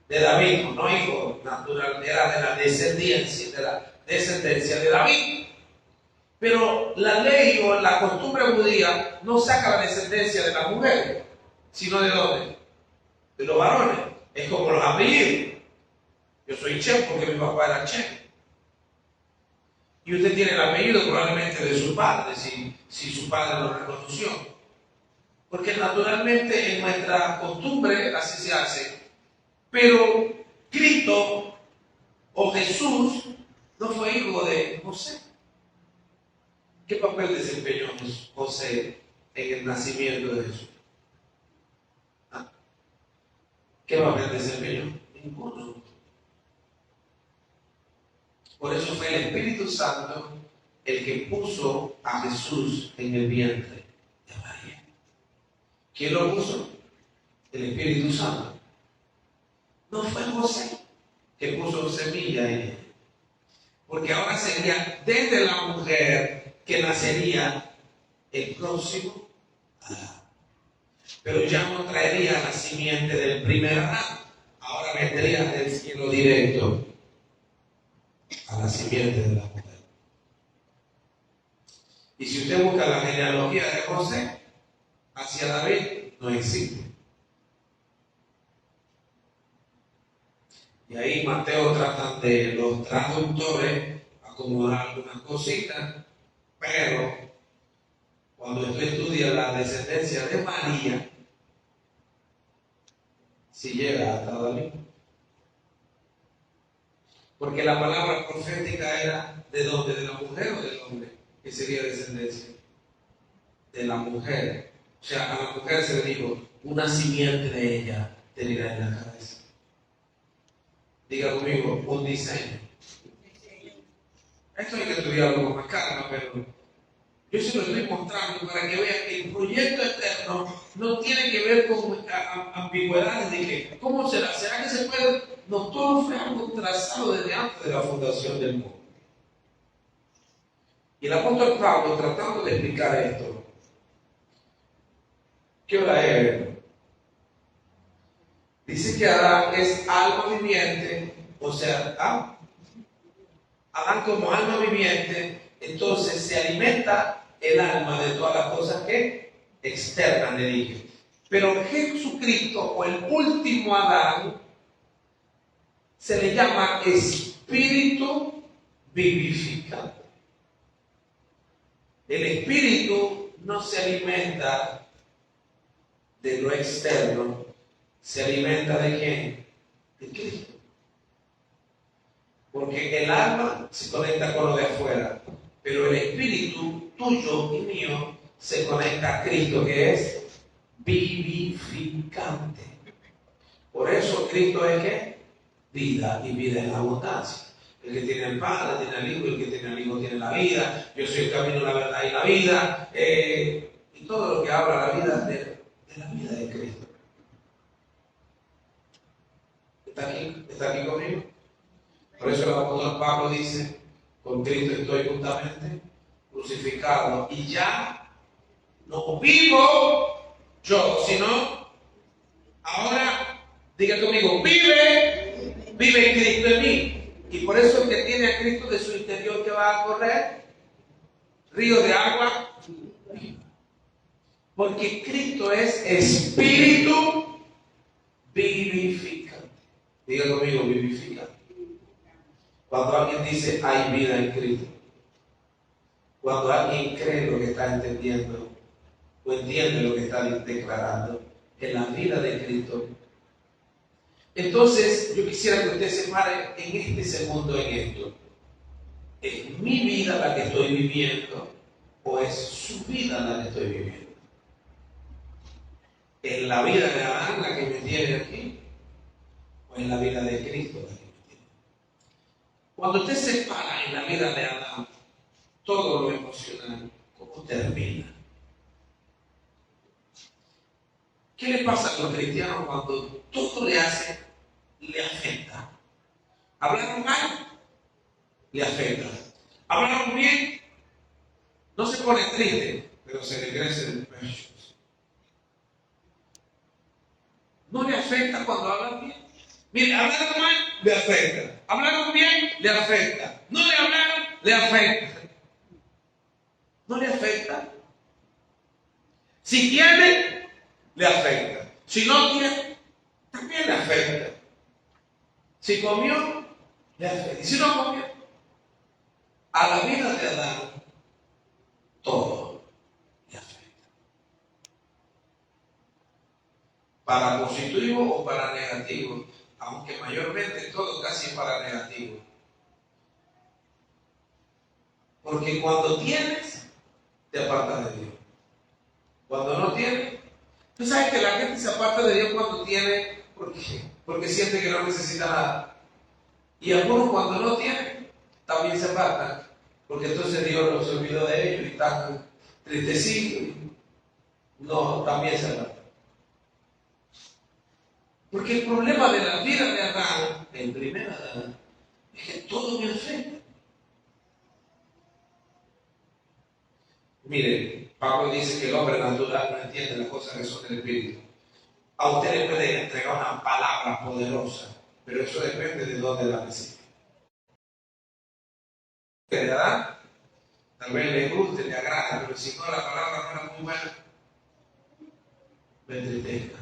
De David, no hijo natural, era de la descendencia de David. Pero la ley o la costumbre judía no saca la descendencia de las mujeres, sino ¿de dónde? De los varones. Es como los apellidos. Yo soy Che porque mi papá era Che. Y usted tiene el apellido probablemente de su padre, si su padre lo reconoció. Porque naturalmente en nuestra costumbre así se hace. Pero Cristo o Jesús no fue hijo de José. ¿Qué papel desempeñó José en el nacimiento de Jesús? ¿Qué papel desempeñó? Ninguno. Por eso fue el Espíritu Santo el que puso a Jesús en el vientre de María. ¿Quién lo puso? El Espíritu Santo. No fue José que puso semilla en él. Porque ahora sería desde la mujer que nacería el próximo Adán. Pero ya no traería la simiente del primer Adán. Ahora vendría del cielo directo a la simiente de la mujer. Y si usted busca la genealogía de José hacia David, no existe. Y ahí Mateo trata de los traductores acomodar algunas cositas, pero cuando usted estudia la descendencia de María, si llega hasta David. Porque la palabra profética era ¿de dónde? ¿De la mujer o del hombre? Que sería descendencia de la mujer. O sea, a la mujer se le dijo, una simiente de ella te herirá en la cabeza. Diga conmigo, un diseño. Esto hay que estudiarlo con más calma, pero yo se lo estoy mostrando para que vean que el proyecto eterno no tiene que ver con ambigüedades de que, ¿cómo será? ¿Será que se puede? No, todo fue algo trazado desde antes de la fundación del mundo. Y el apóstol Pablo, tratando de explicar esto, ¿qué hora es? Dice que Adán es alma viviente, o sea, Adán como alma viviente, entonces se alimenta el alma de todas las cosas que externas le dije. Pero Jesucristo, o el último Adán, se le llama espíritu vivificante. El espíritu no se alimenta de lo externo, se alimenta ¿de quién? De Cristo. Porque el alma se conecta con lo de afuera, pero el espíritu tuyo y mío se conecta a Cristo, que es vivificante. Por eso Cristo es ¿qué? Vida, y vida en abundancia. El que tiene el Padre tiene el Hijo, y el que tiene el Hijo tiene la vida. Yo soy el camino, la verdad y la vida. Y todo lo que habla la vida de la vida de Cristo. ¿Está aquí conmigo? Por eso el apóstol Pablo dice: con Cristo estoy juntamente crucificado, y ya no vivo yo, sino ahora, diga conmigo, vive Cristo en mí. Y por eso el que tiene a Cristo de su interior, que va a correr río de agua viva. Porque Cristo es espíritu vivificante. Diga conmigo, vivificante. Cuando alguien dice hay vida en Cristo, cuando alguien cree lo que está entendiendo o entiende lo que está declarando en la vida de Cristo, entonces yo quisiera que usted se pare en este segundo en esto. ¿Es mi vida la que estoy viviendo o es su vida la que estoy viviendo? ¿Es la vida de Adán la que me tiene aquí o es la vida de Cristo la que me tiene? Cuando usted se para en la vida de Adán, todo lo emocional, ¿cómo termina? ¿Qué le pasa a los cristianos cuando todo le afecta? ¿Hablaron mal? Le afecta. ¿Hablaron bien? No se pone triste, pero se le crece el pecho. ¿No le afecta cuando hablan bien? Mire, hablaron mal, le afecta. Hablaron bien, le afecta. No le hablaron, le afecta. ¿No le afecta? Si tiene, le afecta. Si no tiene, también le afecta. Si comió, le afecta. Y si no comió, a la vida de Adán, todo le afecta. Para positivo o para negativo, aunque mayormente todo casi es para negativo. Porque cuando tienes, te apartas de Dios. Cuando no tienes, tú sabes que la gente se aparta de Dios cuando tiene, porque siente que no necesita nada. Y algunos cuando no tienen, también se apartan, porque entonces Dios los olvidó de ellos y están tristecidos. No, también se apartan. Porque el problema de la vida de Adán, el primer Adán, es que todo me afecta. Mire, Pablo dice que el hombre natural no entiende las cosas que son del Espíritu. A usted le puede entregar una palabra poderosa, pero eso depende de dónde la recibe. ¿Verdad? Tal vez le guste, le agrada, pero si no, la palabra no era muy buena, me entristezca.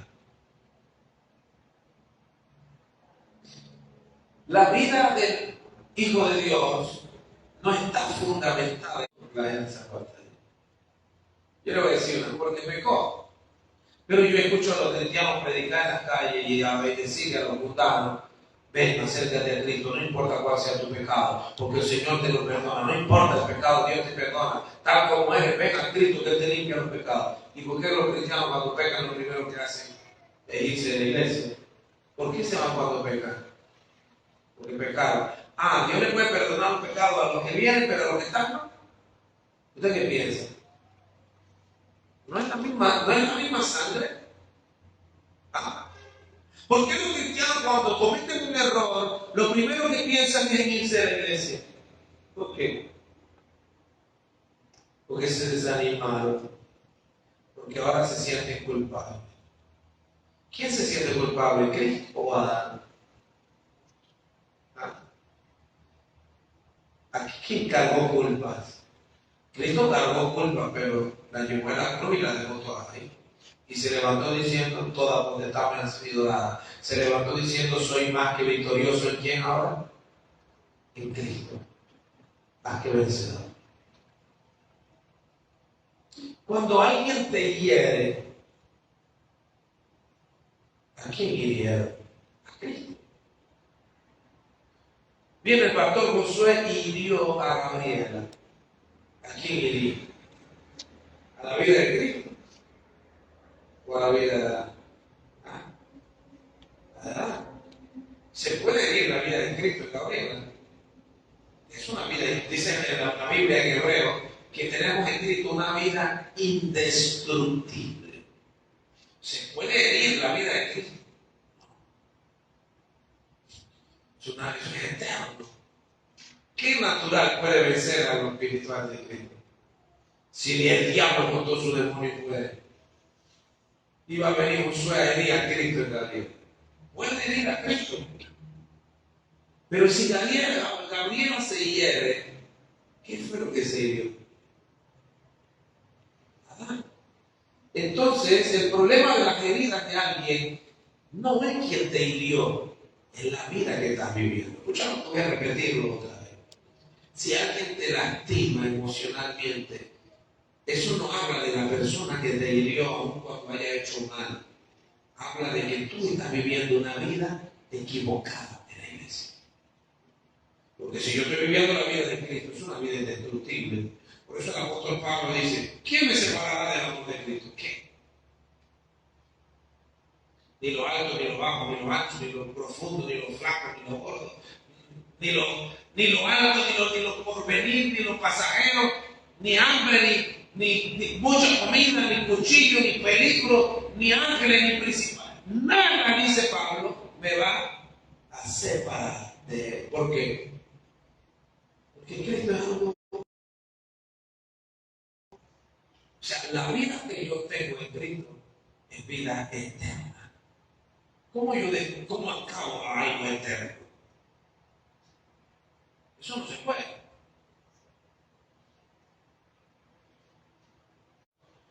La vida del Hijo de Dios no está fundamentada en la herencia corta. Yo le voy a decir una, porque pecó. Pero yo escucho a los cristianos predicar en las calles y a decirle a los mundanos: ven, acércate a Cristo, no importa cuál sea tu pecado, porque el Señor te lo perdona. No importa el pecado, Dios te perdona. Tal como eres, ven a Cristo, que Él te limpia los pecados. ¿Y por qué los cristianos cuando pecan lo primero que hacen es irse de la iglesia? ¿Por qué se van cuando pecan? Porque pecaron. Dios le puede perdonar un pecado a los que vienen, pero a los que están no. ¿Usted qué piensa? ¿No es la misma sangre? ¿Por qué los cristianos cuando cometen un error, lo primero que piensan es en irse de la iglesia? ¿Por qué? Porque se desanimaron. Porque ahora se sienten culpables. ¿Quién se siente culpable? ¿Cristo o Adán? Aquí, ¿quién cargó culpas? Cristo cargó culpas, pero la llevó a la cruz y la dejó toda ahí. Y se levantó diciendo, toda potestad me ha sido dada. Se levantó diciendo, soy más que victorioso. ¿En quién ahora? En Cristo. Más que vencedor. Cuando alguien te hiere, ¿a quién hiere? A Cristo. Viene el pastor Josué y hirió a Gabriela. ¿A quién iría? ¿A la vida de Cristo? ¿O a la vida de Adán? ¿A Adán? Se puede herir la vida de Cristo en Gabriela. Es una vida, dice en la Biblia en hebreo, que tenemos en Cristo una vida indestructible. ¿Se puede herir la vida de Cristo? Es eterno. ¿Qué natural puede vencer a lo espiritual de Cristo? Si el diablo con todo su demonio puede. Iba a venir Josué a herir a Cristo en Gabriela. Puede herir a Cristo. Pero si Gabriela se hiere, ¿qué fue lo que se hirió? Adán. Entonces, el problema de las heridas de alguien no es quien te hirió, es la vida que estás viviendo. Escuchamos, voy a repetirlo otra vez. Si alguien te lastima emocionalmente, eso no habla de la persona que te hirió aun cuando haya hecho mal. Habla de que tú estás viviendo una vida equivocada en la iglesia. Porque si yo estoy viviendo la vida de Cristo, es una vida indestructible. Por eso el apóstol Pablo dice, ¿quién me separará del amor de Cristo? ¿Qué? Ni lo alto, ni lo bajo, ni lo ancho, ni lo profundo, ni lo flaco, ni lo gordo. Ni lo alto, ni lo porvenir, ni lo pasajero, ni hambre, ni mucha comida, ni cuchillo, ni peligro, ni ángeles, ni principales. Nada, dice Pablo, me va a separar de él. ¿Por qué? Porque Cristo es algo. O sea, la vida que yo tengo en Cristo es vida eterna. ¿Cómo acabo a algo eterno? Eso no se puede.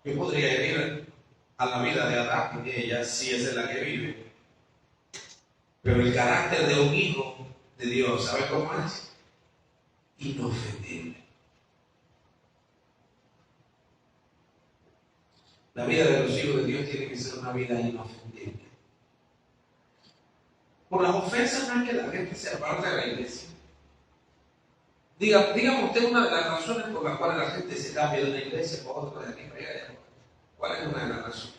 Yo podría ir a la vida de Adán, que ella sí es la que vive. Pero el carácter de un hijo de Dios, ¿sabe cómo es? Inofendible. La vida de los hijos de Dios tiene que ser una vida inofendible. Por las ofensas no es que la gente se aparte de la iglesia. Dígame usted una de las razones por las cuales la gente se cambia de una iglesia por otra, de aquí para allá. ¿Cuál es una de las razones?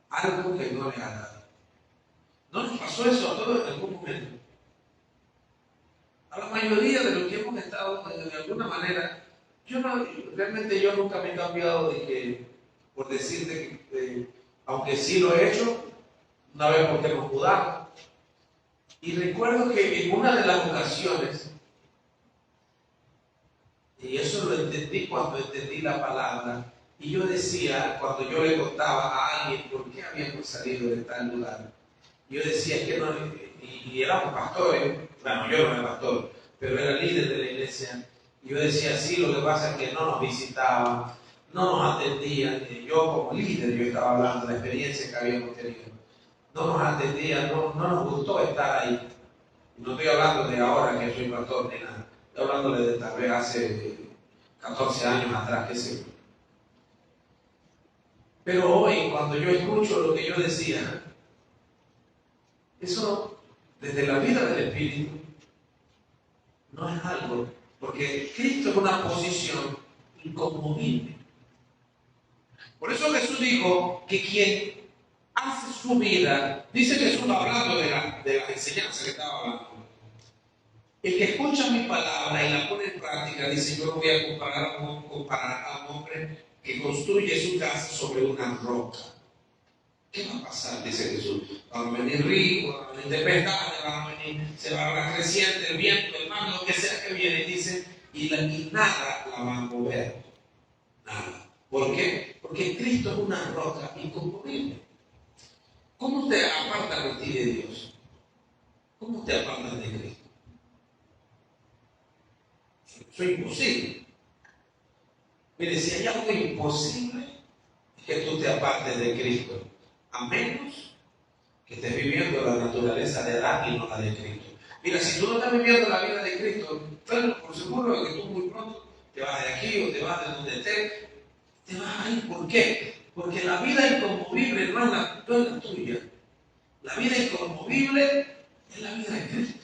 Algo que no le agrada. ¿No nos pasó eso a todos en algún momento? A la mayoría de los que hemos estado, de alguna manera, realmente yo nunca me he cambiado de que, por decirte que, aunque sí lo he hecho, una vez porque nos mudamos. Y recuerdo que en una de las ocasiones, y eso lo entendí cuando entendí la palabra, y yo decía, cuando yo le contaba a alguien por qué habíamos salido de tal lugar, yo decía que no, y éramos pastores, bueno, yo no era pastor, pero era líder de la iglesia, y yo decía, sí, lo que pasa es que no nos visitaban, no nos atendían, yo como líder, yo estaba hablando de la experiencia que habíamos tenido, no nos atendían, no nos gustó estar ahí. No estoy hablando de ahora que soy pastor ni nada, estoy hablando de tal vez hace 14 años atrás, qué sé yo. Pero hoy, cuando yo escucho lo que yo decía, eso, desde la vida del Espíritu, no es algo, porque Cristo es una posición inconmovible. Por eso Jesús dijo que quien hace su vida, dice Jesús hablando de la enseñanza que estaba hablando, el que escucha mi palabra y la pone en práctica, dice, yo lo voy a comparar a un hombre que construye su casa sobre una roca. ¿Qué va a pasar? Dice Jesús. Van a venir ríos, van a venir tempestades, se va a creciente el viento, el mar, lo que sea que viene, dice, y nada la va a mover. Nada. ¿Por qué? Porque Cristo es una roca inconmovible. ¿Cómo te apartas de ti de Dios? ¿Cómo te apartas de Cristo? Eso es imposible. Mire, si hay algo imposible, es que tú te apartes de Cristo, a menos que estés viviendo la naturaleza de Adán y no la de Cristo. Mira, si tú no estás viviendo la vida de Cristo, bueno, por seguro que tú muy pronto te vas de aquí o te vas de donde estés, te vas a ir. ¿Por qué? Porque la vida inconmovible no es la tuya. La vida inconmovible es la vida de Cristo.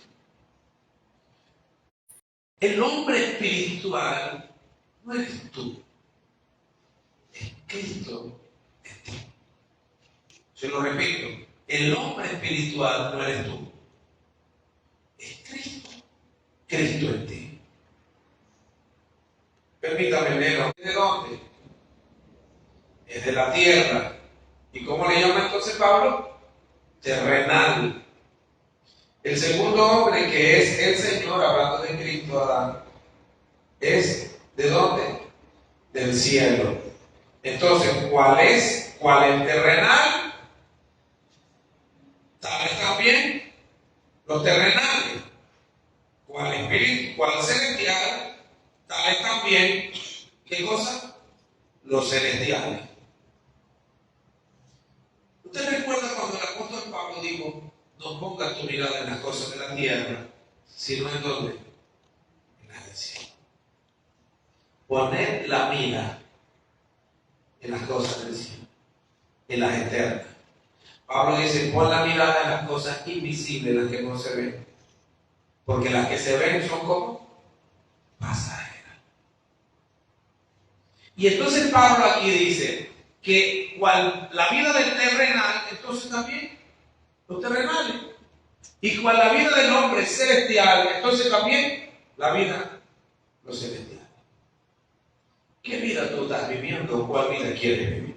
El hombre espiritual no eres tú, es Cristo en ti. Se lo repito, el hombre espiritual no eres tú, es Cristo, Cristo en ti. Permítame leer, ¿de dónde? Es de la tierra. ¿Y cómo le llama entonces Pablo? Terrenal. El segundo hombre, que es el Señor, hablando de Cristo, Adán, es ¿de dónde? Del cielo. Entonces, ¿cuál es? ¿Cuál es terrenal? ¿Tales también los terrenales? ¿Cuál es espíritu? ¿Cuál es celestial? Tales también, ¿qué cosa? Los celestiales. ¿Usted recuerda cuando el apóstol Pablo dijo: no pongas tu mirada en las cosas de la tierra, sino en dónde? En las del cielo. Poner la mira en las cosas del cielo, en las eternas. Pablo dice: pon la mirada en las cosas invisibles, las que no se ven, porque las que se ven son como pasajeras. Y entonces Pablo aquí dice que la vida del terrenal, entonces también los terrenales. Y cual la vida del hombre es celestial, entonces también la vida, los celestiales. ¿Qué vida tú estás viviendo? ¿Cuál vida quieres vivir?